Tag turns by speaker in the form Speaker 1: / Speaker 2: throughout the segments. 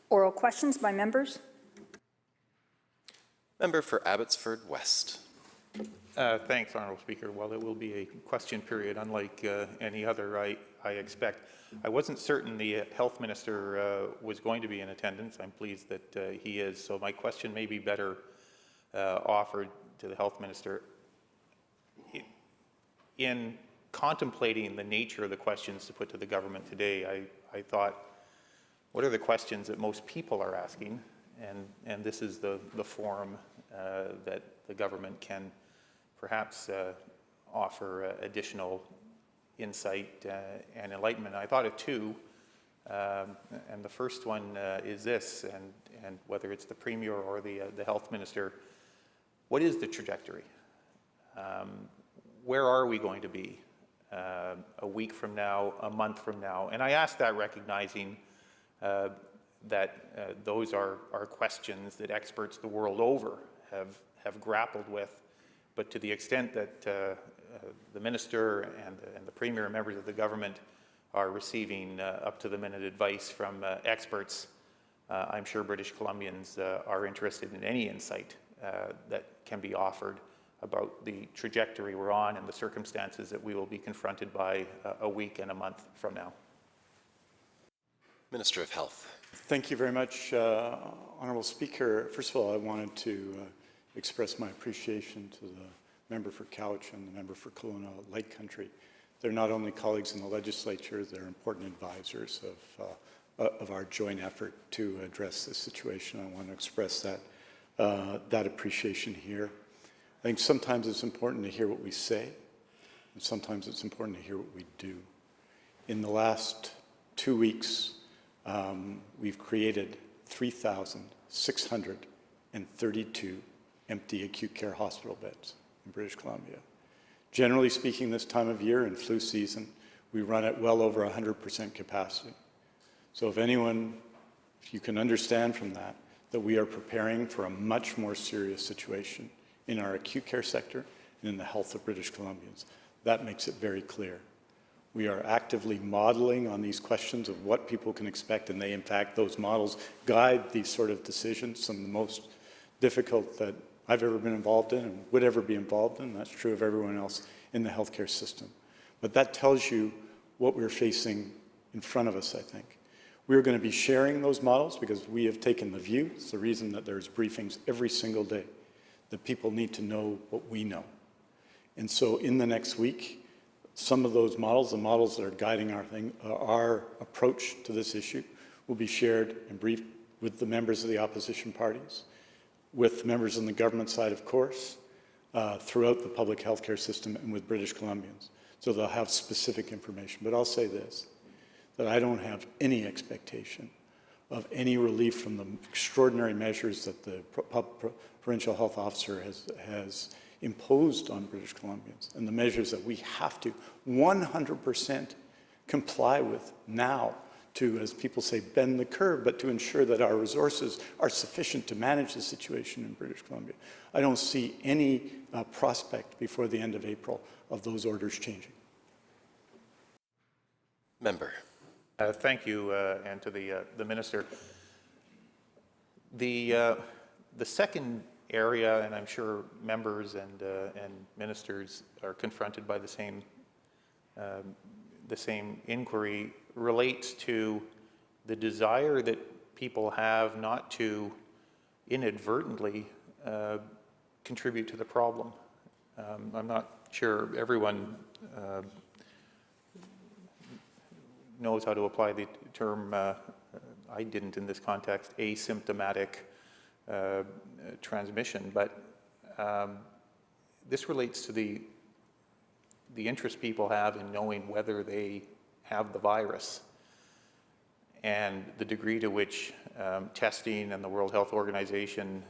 Speaker 1: Oral questions by members.
Speaker 2: Member for Abbotsford West.
Speaker 3: Thanks, Honourable Speaker. Well, it will be a question period unlike any other I expect. I wasn't certain the Health Minister was going to be in attendance. I'm pleased that he is. So my question may be better offered to the Health Minister. In contemplating the nature of the questions to put to the government today, I thought, what are the questions that most people are asking? And this is the forum that the government can perhaps offer additional insight and enlightenment. I thought of two, and the first one is this, and whether it's the Premier or the Health Minister, what is the trajectory? Where are we going to be a week from now, a month from now? And I ask that recognizing that those are questions that experts the world over have grappled with, but to the extent that the Minister and the Premier and members of the government are receiving up-to-the-minute advice from experts, I'm sure British Columbians are interested in any insight that can be offered about the trajectory we're on and the circumstances that we will be confronted by a week and a month from now.
Speaker 2: Minister of Health.
Speaker 4: Thank you very much, Honourable Speaker. First of all, I wanted to express my appreciation to the member for Couch and the member for Kelowna Lake Country. They're not only colleagues in the legislature, they're important advisors of our joint effort to address this situation. I want to express that appreciation here. I think sometimes it's important to hear what we say, and sometimes it's important to hear what we do. In the last 2 weeks, we've created 3,632 empty acute care hospital beds in British Columbia. Generally speaking, this time of year in flu season, we run at well over 100% capacity. So if you can understand from that we are preparing for a much more serious situation in our acute care sector and in the health of British Columbians. That makes it very clear. We are actively modeling on these questions of what people can expect, and in fact, those models guide these sort of decisions, some of the most difficult that I've ever been involved in and would ever be involved in. That's true of everyone else in the healthcare system. But that tells you what we're facing in front of us, I think. We're going to be sharing those models because we have taken the view, it's the reason that there's briefings every single day, that people need to know what we know. And so in the next week, some of those models, the models that are guiding our approach to this issue, will be shared and briefed with the members of the opposition parties, with members on the government side, of course, throughout the public healthcare system and with British Columbians. So they'll have specific information. But I'll say this, that I don't have any expectation of any relief from the extraordinary measures that the provincial health officer has imposed on British Columbians and the measures that we have to 100% comply with now to, as people say, bend the curve, but to ensure that our resources are sufficient to manage the situation in British Columbia. I don't see any prospect before the end of April of those orders changing.
Speaker 2: Member.
Speaker 3: Thank you, and to the Minister. The second area, and I'm sure members and ministers are confronted by the same inquiry, relates to the desire that people have not to inadvertently contribute to the problem. I'm not sure everyone knows how to apply the term, I didn't in this context, asymptomatic transmission, but this relates to the interest people have in knowing whether they have the virus and the degree to which testing and the World Health Organization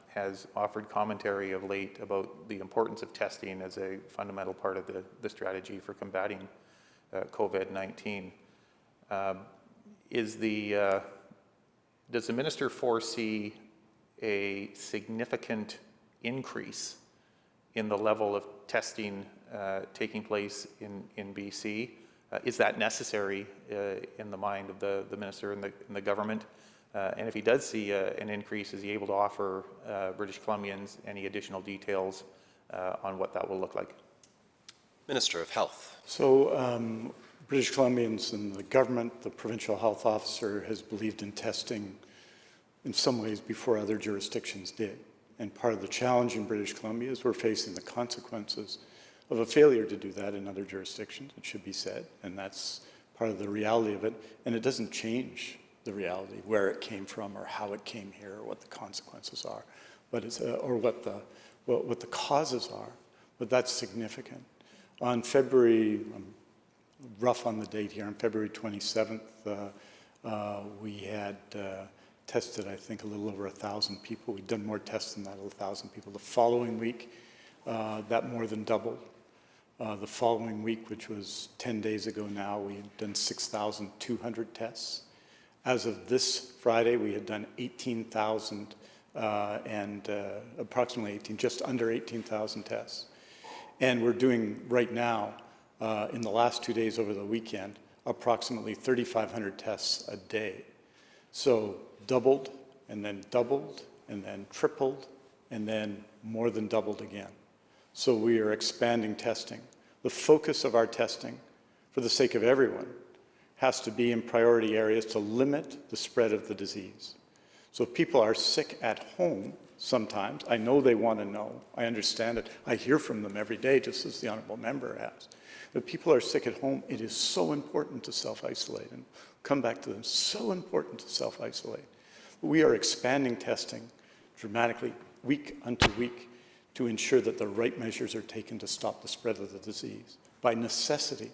Speaker 3: has offered commentary of late about the importance of testing as a fundamental part of the strategy for combating COVID-19. Does the Minister foresee a significant increase in the level of testing taking place in BC? Is that necessary in the mind of the Minister and the government? And if he does see an increase, is he able to offer British Columbians any additional details on what that will look like?
Speaker 2: Minister of Health.
Speaker 4: So British Columbians and the government, the provincial health officer has believed in testing in some ways before other jurisdictions did. And part of the challenge in British Columbia is we're facing the consequences of a failure to do that in other jurisdictions, it should be said, and that's part of the reality of it. And it doesn't change the reality, where it came from or how it came here or what the consequences are, but it's, or what the causes are, but that's significant. On February, I'm rough on the date here, on February 27th, we had tested, I think, a little over 1,000 people. We'd done more tests than that, 1,000 people. The following week, that more than doubled. The following week, which was 10 days ago now, we had done 6,200 tests. As of this Friday, we had done 18,000 and approximately 18, just under 18,000 tests. And we're doing right now, in the last 2 days over the weekend, approximately 3,500 tests a day. So doubled, and then tripled, and then more than doubled again. So we are expanding testing. The focus of our testing, for the sake of everyone, has to be in priority areas to limit the spread of the disease. So if people are sick at home sometimes, I know they want to know, I understand it, I hear from them every day, just as the honourable member has. If people are sick at home, it is so important to self-isolate, and come back to them, so important to self-isolate. We are expanding testing dramatically, week unto week, to ensure that the right measures are taken to stop the spread of the disease. By necessity,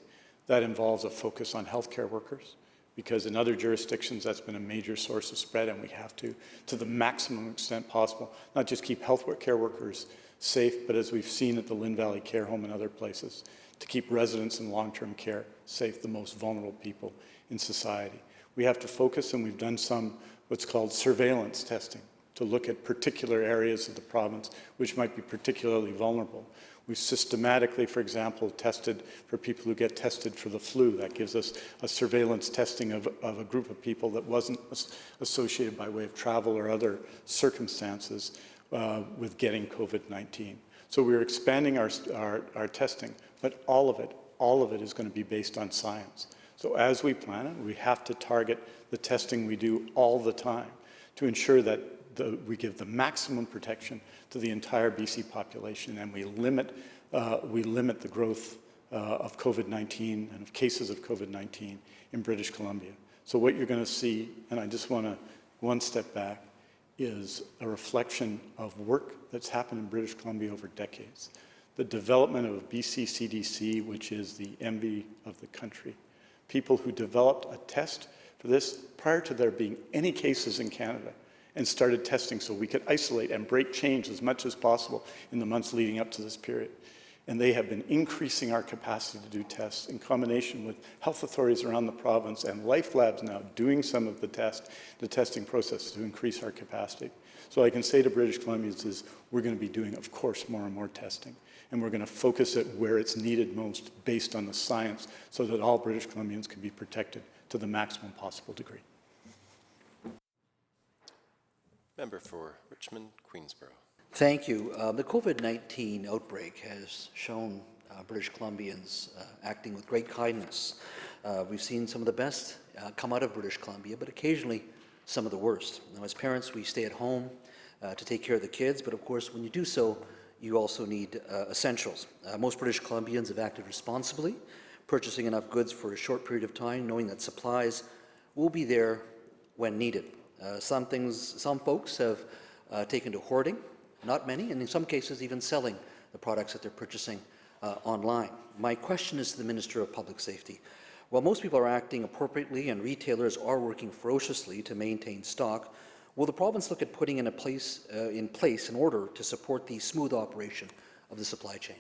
Speaker 4: that involves a focus on healthcare workers, because in other jurisdictions that's been a major source of spread, and we have to the maximum extent possible, not just keep healthcare workers safe, but as we've seen at the Lynn Valley Care Home and other places, to keep residents in long-term care safe, the most vulnerable people in society. We have to focus, and we've done some what's called surveillance testing, to look at particular areas of the province which might be particularly vulnerable. We've systematically, for example, tested for people who get tested for the flu. That gives us a surveillance testing of a group of people that wasn't associated by way of travel or other circumstances with getting COVID-19. So we're expanding our testing, but all of it is going to be based on science. So as we plan it, we have to target the testing we do all the time to ensure that we give the maximum protection to the entire BC population, and we limit the growth of COVID-19 and of cases of COVID-19 in British Columbia. So what you're going to see, and I just want to one step back, is a reflection of work that's happened in British Columbia over decades. The development of BC CDC, which is the envy of the country. People who developed a test for this prior to there being any cases in Canada, and started testing so we could isolate and break chains as much as possible in the months leading up to this period. And they have been increasing our capacity to do tests in combination with health authorities around the province and Life Labs now doing some of the testing process to increase our capacity. So I can say to British Columbians is we're going to be doing, of course, more and more testing. And we're going to focus it where it's needed most based on the science so that all British Columbians can be protected to the maximum possible degree.
Speaker 2: Member for Richmond, Queensborough.
Speaker 1: Thank you. The COVID-19 outbreak has shown British Columbians acting with great kindness. We've seen some of the best come out of British Columbia, but occasionally some of the worst. Now, as parents, we stay at home to take care of the kids, but of course, when you do so, you also need essentials. Most British Columbians have acted responsibly, purchasing enough goods for a short period of time, knowing that supplies will be there when needed. Some folks have taken to hoarding, not many, and in some cases even selling the products that they're purchasing online. My question is to the Minister of Public Safety. While most people are acting appropriately and retailers are working ferociously to maintain stock, will the province look at putting in place in order to support the smooth operation of the supply chain?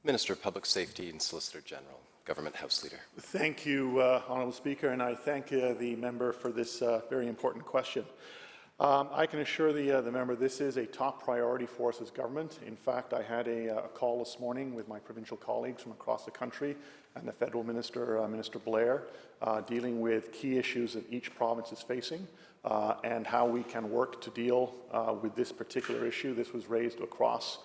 Speaker 2: Minister of Public Safety and Solicitor General, Government House Leader.
Speaker 5: Thank you, Honourable Speaker, and I thank the member for this very important question. I can assure the member this is a top priority for us as government. In fact, I had a call this morning with my provincial colleagues from across the country and the federal minister, Minister Blair, dealing with key issues that each province is facing and how we can work to deal with this particular issue. This was raised across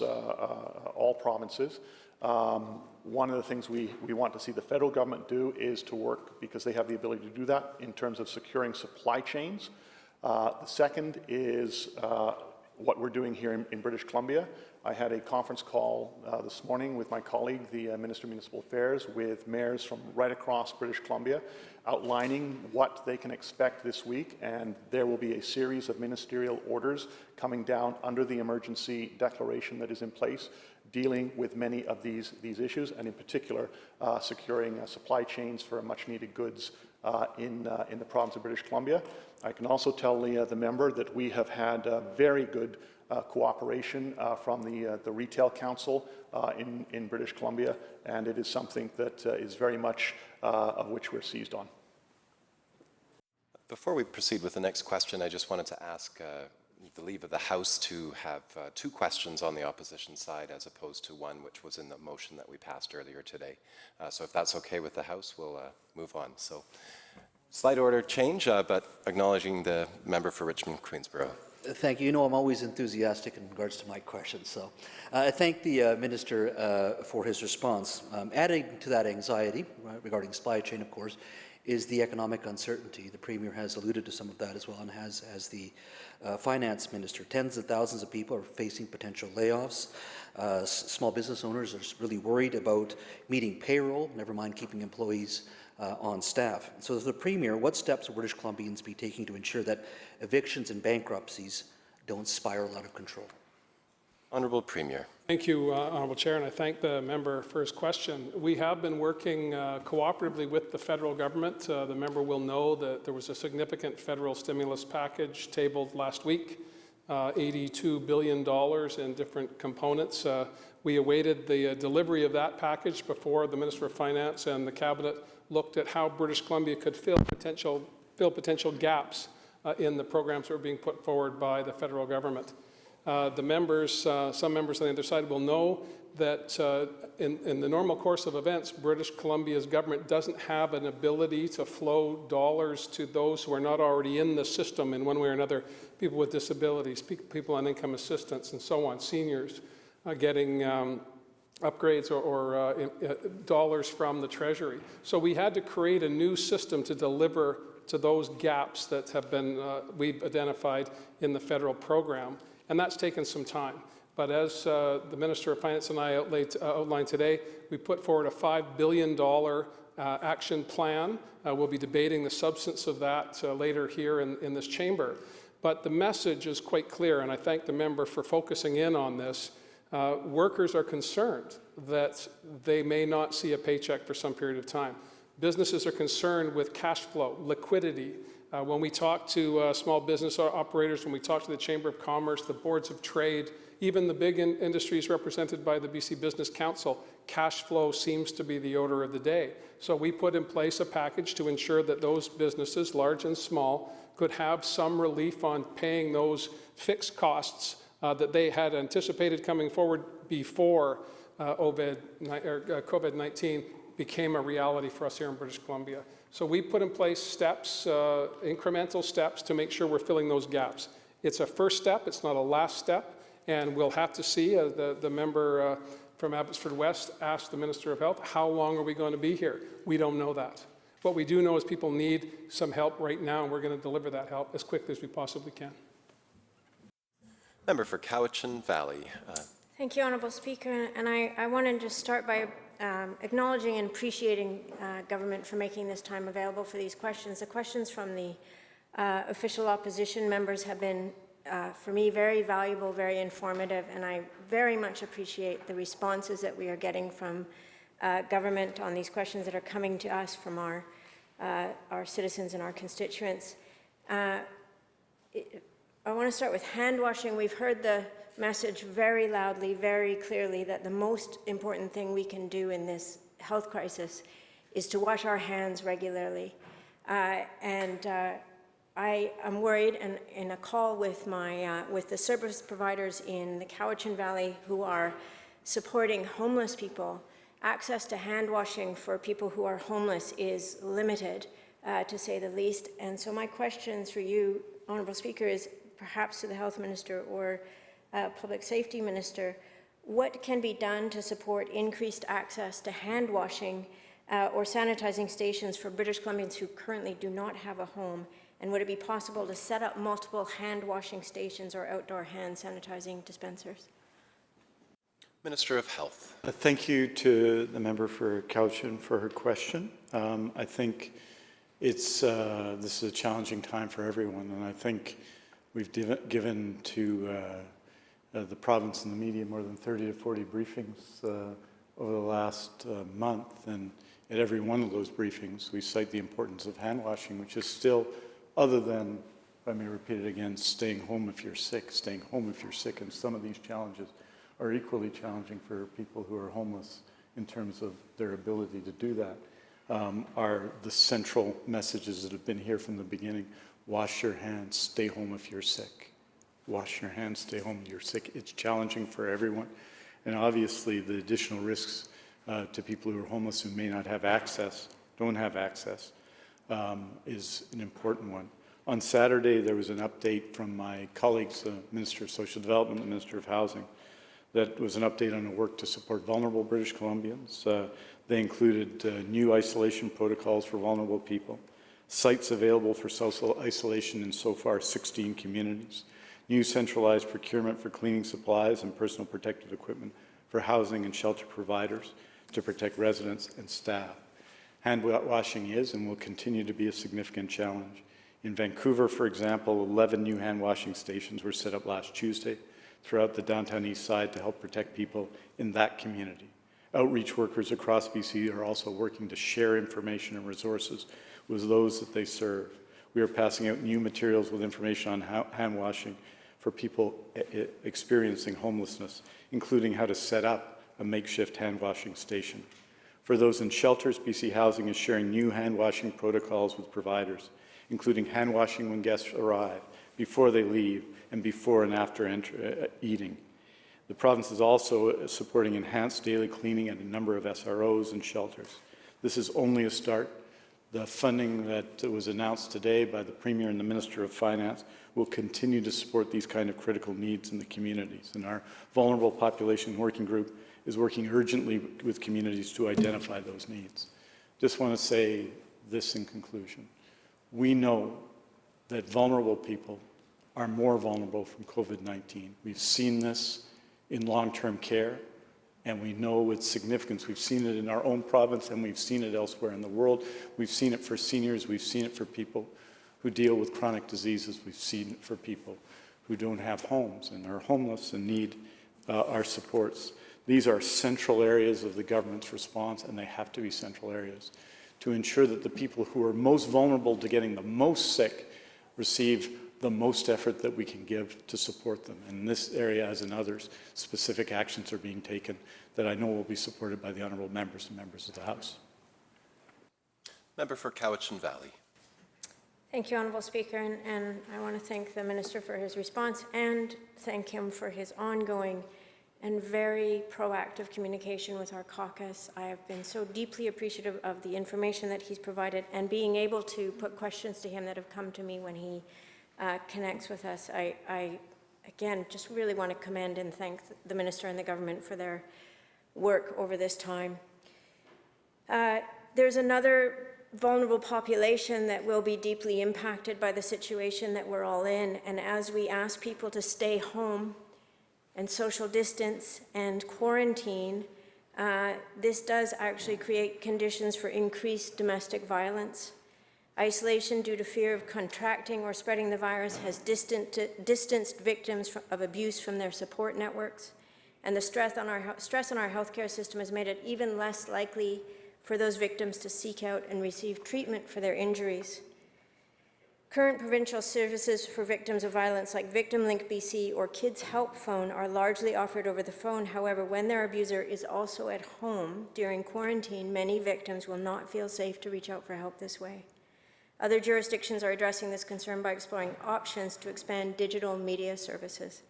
Speaker 5: all provinces. One of the things we want to see the federal government do is to work, because they have the ability to do that, in terms of securing supply chains. The second is what we're doing here in British Columbia. I had a conference call this morning with my colleague, the Minister of Municipal Affairs, with mayors from right across British Columbia, outlining what they can expect this week, and there will be a series of ministerial orders coming down under the emergency declaration that is in place, dealing with many of these issues, and in particular, securing supply chains for much-needed goods in the province of British Columbia. I can also tell the member that we have had very good cooperation from the Retail Council in British Columbia, and it is something that is very much of which we're seized on.
Speaker 2: Before we proceed with the next question, I just wanted to ask the leave of the House to have 2 questions on the opposition side as opposed to 1, which was in the motion that we passed earlier today. So if that's okay with the House, we'll move on. So slight order change, but acknowledging the member for Richmond-Queensborough.
Speaker 1: Thank you. You know, I'm always enthusiastic in regards to my questions. So I thank the Minister for his response. Adding to that anxiety regarding supply chain, of course, is the economic uncertainty. The Premier has alluded to some of that as well, and as the Finance Minister. Tens of thousands of people are facing potential layoffs. Small business owners are really worried about meeting payroll, never mind keeping employees on staff. So as the Premier, what steps will British Columbians be taking to ensure that evictions and bankruptcies don't spiral out of control?
Speaker 2: Honourable Premier.
Speaker 6: Thank you, Honourable Chair, and I thank the member for his question. We have been working cooperatively with the federal government. The member will know that there was a significant federal stimulus package tabled last week, $82 billion in different components. We awaited the delivery of that package before the Minister of Finance and the Cabinet looked at how British Columbia could fill potential gaps in the programs that were being put forward by the federal government. The members, some members on the other side will know that in the normal course of events, British Columbia's government doesn't have an ability to flow dollars to those who are not already in the system in one way or another, people with disabilities, people on income assistance and so on, seniors getting upgrades or dollars from the Treasury. So we had to create a new system to deliver to those gaps that have been, we've identified in the federal program. And that's taken some time. But as the Minister of Finance and I outlined today, we put forward a $5 billion action plan. We'll be debating the substance of that later here in this chamber. But the message is quite clear, and I thank the member for focusing in on this. Workers are concerned that they may not see a paycheck for some period of time. Businesses are concerned with cash flow, liquidity. When we talk to small business operators, when we talk to the Chamber of Commerce, the boards of trade, even the big industries represented by the BC Business Council, cash flow seems to be the order of the day. So we put in place a package to ensure that those businesses, large and small, could have some relief on paying those fixed costs that they had anticipated coming forward before COVID-19 became a reality for us here in British Columbia. So we put in place steps, incremental steps, to make sure we're filling those gaps. It's a first step, it's not a last step, and we'll have to see, the member from Abbotsford West asked the Minister of Health, how long are we going to be here? We don't know that. What we do know is people need some help right now, and we're going to deliver that help as quickly as we possibly can.
Speaker 2: Member for Cowichan Valley.
Speaker 7: Thank you, Honourable Speaker. And I want to just start by acknowledging and appreciating government for making this time available for these questions. The questions from the official opposition members have been, for me, very valuable, very informative, and I very much appreciate the responses that we are getting from government on these questions that are coming to us from our citizens and our constituents. I want to start with hand washing. We've heard the message very loudly, very clearly, that the most important thing we can do in this health crisis is to wash our hands regularly. I am worried, and in a call with the service providers in the Cowichan Valley who are supporting homeless people access to hand washing for people who are homeless is limited, to say the least. And so my question through you, Honourable Speaker, is perhaps to the Health Minister or Public Safety Minister, what can be done to support increased access to hand washing or sanitizing stations for British Columbians who currently do not have a home? And would it be possible to set up multiple hand washing stations or outdoor hand sanitizing dispensers?
Speaker 2: Minister of Health.
Speaker 4: Thank you to the member for Cowichan for her question. I think this is a challenging time for everyone, and I think we've given to the province and the media more than 30 to 40 briefings over the last month, and at every one of those briefings we cite the importance of hand washing, which is still, other than, if I may repeat it again, staying home if you're sick, and some of these challenges are equally challenging for people who are homeless in terms of their ability to do that, are the central messages that have been here from the beginning. Wash your hands, stay home if you're sick. Wash your hands, stay home if you're sick. It's challenging for everyone. And obviously the additional risks to people who are homeless who may not have access, don't have access, is an important one. On Saturday, there was an update from my colleagues, the Minister of Social Development and the Minister of Housing, that was an update on the work to support vulnerable British Columbians. They included new isolation protocols for vulnerable people, sites available for social isolation in so far 16 communities, new centralized procurement for cleaning supplies and personal protective equipment for housing and shelter providers to protect residents and staff. Hand washing is and will continue to be a significant challenge. In Vancouver, for example, 11 new hand washing stations were set up last Tuesday throughout the downtown east side to help protect people in that community. Outreach workers across BC are also working to share information and resources with those that they serve. We are passing out new materials with information on hand washing for people experiencing homelessness, including how to set up a makeshift hand washing station. For those in shelters, BC Housing is sharing new hand washing protocols with providers, including hand washing when guests arrive, before they leave, and before and after eating. The province is also supporting enhanced daily cleaning at a number of SROs and shelters. This is only a start. The funding that was announced today by the Premier and the Minister of Finance will continue to support these kind of critical needs in the communities. And our Vulnerable Population Working Group is working urgently with communities to identify those needs. Just want to say this in conclusion. We know that vulnerable people are more vulnerable from COVID-19. We've seen this in long-term care, and we know its significance. We've seen it in our own province, and we've seen it elsewhere in the world. We've seen it for seniors. We've seen it for people who deal with chronic diseases. We've seen it for people who don't have homes and are homeless and need our supports. These are central areas of the government's response, and they have to be central areas to ensure that the people who are most vulnerable to getting the most sick receive the most effort that we can give to support them. In this area, as in others, specific actions are being taken that I know will be supported by the honourable members and members of the House.
Speaker 2: Member for Cowichan Valley.
Speaker 7: Thank you, Honourable Speaker, and I want to thank the Minister for his response and thank him for his ongoing and very proactive communication with our caucus. I have been so deeply appreciative of the information that he's provided and being able to put questions to him that have come to me when he connects with us. I again, just really want to commend and thank the Minister and the government for their work over this time. There's another vulnerable population that will be deeply impacted by the situation that we're all in, and as we ask people to stay home and social distance and quarantine, this does actually create conditions for increased domestic violence. Isolation due to fear of contracting or spreading the virus has distanced victims of abuse from their support networks, and the stress on our healthcare system has made it even less likely for those victims to seek out and receive treatment for their injuries. Current provincial services for victims of violence like Victim Link BC or Kids Help Phone are largely offered over the phone. However, when their abuser is also at home during quarantine, many victims will not feel safe to reach out for help this way. Other jurisdictions are addressing this concern by exploring options to expand digital media services.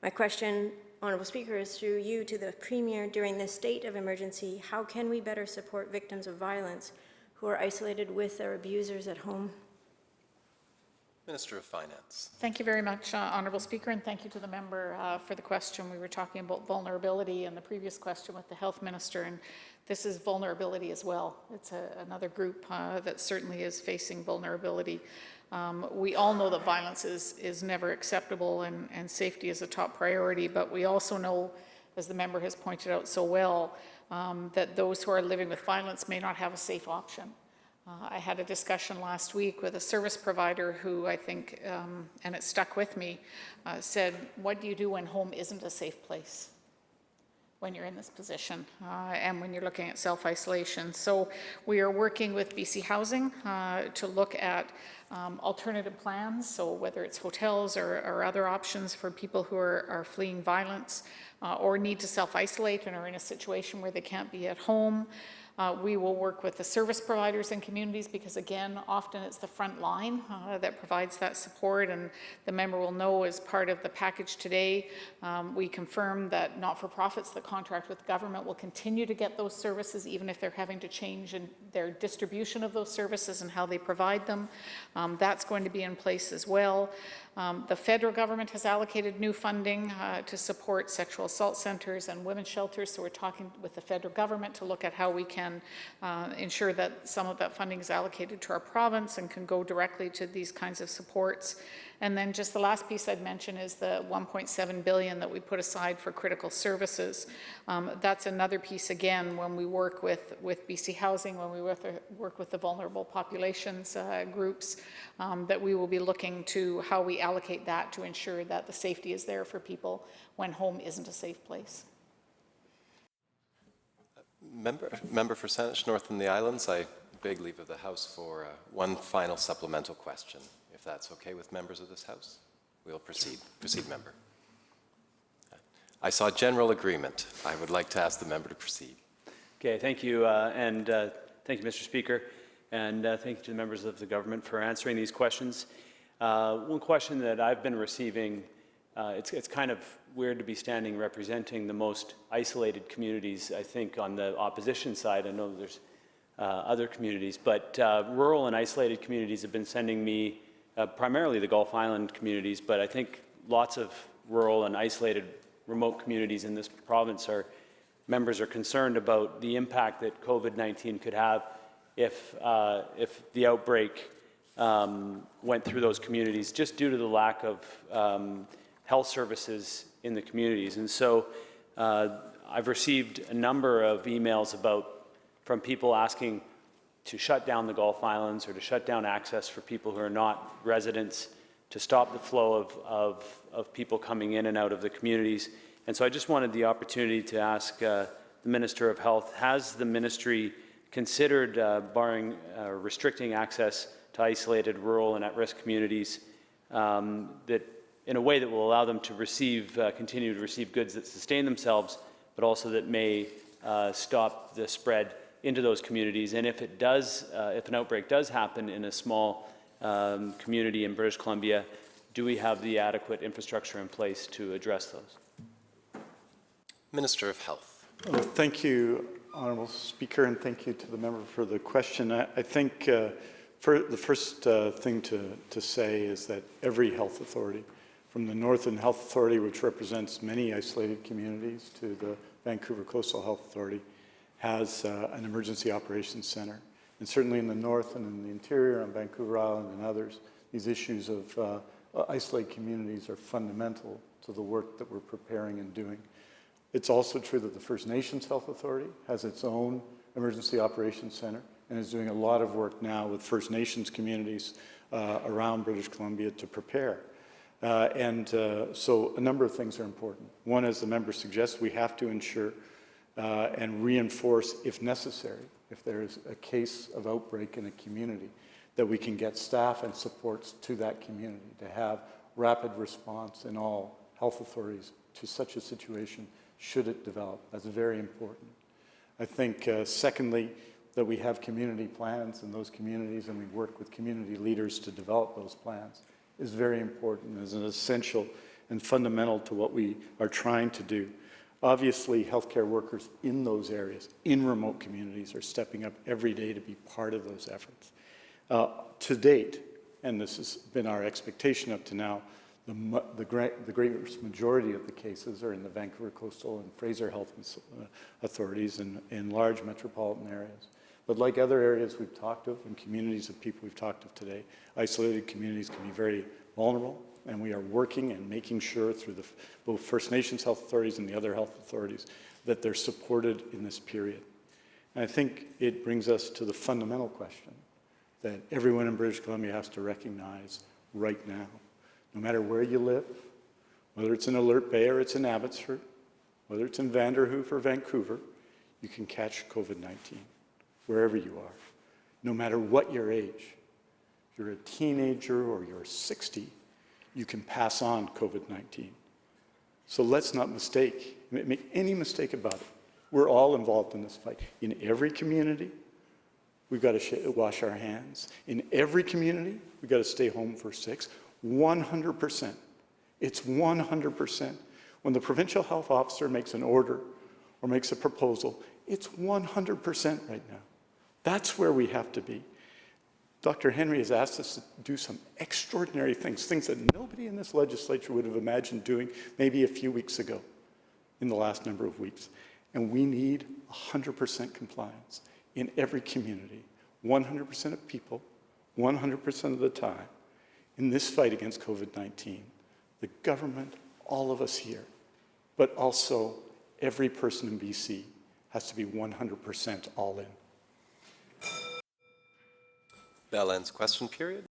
Speaker 7: My question Honourable Speaker, is through you to the Premier. During this state of emergency, how can we better support victims of violence who are isolated with their abusers at home?
Speaker 2: Minister of Finance.
Speaker 8: Thank you very much, Honourable Speaker, and thank you to the member for the question. We were talking about vulnerability in the previous question with the Health Minister, and this is vulnerability as well. It's another group that certainly is facing vulnerability. We all know that violence is never acceptable, and safety is a top priority, but we also know, as the member has pointed out so well, that those who are living with violence may not have a safe option. I had a discussion last week with a service provider who I think, and it stuck with me, said, what do you do when home isn't a safe place? When you're in this position and when you're looking at self-isolation. So we are working with BC Housing to look at alternative plans, so whether it's hotels or other options for people who are fleeing violence or need to self-isolate and are in a situation where they can't be at home. We will work with the service providers in communities because, again, often it's the front line that provides that support, and the member will know as part of the package today, we confirm that not-for-profits that contract with government will continue to get those services even if they're having to change in their distribution of those services and how they provide them. That's going to be in place as well. The federal government has allocated new funding to support sexual assault centres and women's shelters, so we're talking with the federal government to look at how we can ensure that some of that funding is allocated to our province and can go directly to these kinds of supports. And then just the last piece I'd mention is the $1.7 billion that we put aside for critical services. That's another piece, again, when we work with BC Housing, when we work with the vulnerable populations groups, that we will be looking to how we allocate that to ensure that the safety is there for people when home isn't a safe place.
Speaker 2: Member for Saanich North and the Islands, I beg leave of the House for one final supplemental question, if that's okay with members of this House. We'll proceed. Proceed, member. I saw general agreement. I would like to ask the member to proceed.
Speaker 9: Okay, thank you, and thank you, Mr. Speaker, and thank you to the members of the government for answering these questions. One question that I've been receiving, it's kind of weird to be standing representing the most isolated communities, I think, on the opposition side. I know there's other communities, but rural and isolated communities have been sending me, primarily the Gulf Island communities, but I think lots of rural and isolated remote communities in this province members are concerned about the impact that COVID-19 could have if the outbreak went through those communities, just due to the lack of health services in the communities. And so I've received a number of emails from people asking to shut down the Gulf Islands or to shut down access for people who are not residents, to stop the flow of people coming in and out of the communities. And so I just wanted the opportunity to ask the Minister of Health, has the ministry considered restricting access to isolated rural and at-risk communities that in a way that will allow them to continue to receive goods that sustain themselves, but also that may stop the spread into those communities? And if it does, if an outbreak does happen in a small community in British Columbia, do we have the adequate infrastructure in place to address those?
Speaker 2: Minister of Health.
Speaker 4: Well, thank you, Honourable Speaker, and thank you to the member for the question. I think the first thing to say is that every health authority, from the Northern Health Authority, which represents many isolated communities, to the Vancouver Coastal Health Authority, has an emergency operations center. And certainly in the north and in the interior, on Vancouver Island and others, these issues of isolated communities are fundamental to the work that we're preparing and doing. It's also true that the First Nations Health Authority has its own emergency operations center and is doing a lot of work now with First Nations communities around British Columbia to prepare. So a number of things are important. One, as the member suggests, we have to ensure and reinforce, if necessary, if there is a case of outbreak in a community, that we can get staff and supports to that community to have rapid response in all health authorities to such a situation should it develop. That's very important. I think, secondly, that we have community plans in those communities and we work with community leaders to develop those plans is very important as an essential and fundamental to what we are trying to do. Obviously, healthcare workers in those areas, in remote communities, are stepping up every day to be part of those efforts. To date, and this has been our expectation up to now, the greatest majority of the cases are in the Vancouver Coastal and Fraser Health Authorities in large metropolitan areas. But like other areas we've talked of and communities of people we've talked of today, isolated communities can be very vulnerable, and we are working and making sure through both First Nations health authorities and the other health authorities that they're supported in this period. And I think it brings us to the fundamental question that everyone in British Columbia has to recognize right now. No matter where you live, whether it's in Alert Bay or it's in Abbotsford, whether it's in Vanderhoof or Vancouver, you can catch COVID-19 wherever you are, no matter what your age. If you're a teenager or you're 60, you can pass on COVID-19. So let's not make any mistake about it. We're all involved in this fight. In every community, we've got to wash our hands. In every community, we've got to stay home for 6. 100%. It's 100%. When the provincial health officer makes an order or makes a proposal, it's 100% right now. That's where we have to be. Dr. Henry has asked us to do some extraordinary things that nobody in this legislature would have imagined doing maybe a few weeks ago, in the last number of weeks. And we need 100% compliance in every community, 100% of people, 100% of the time. In this fight against COVID-19, the government, all of us here, but also every person in BC has to be 100% all in.
Speaker 2: That ends question period.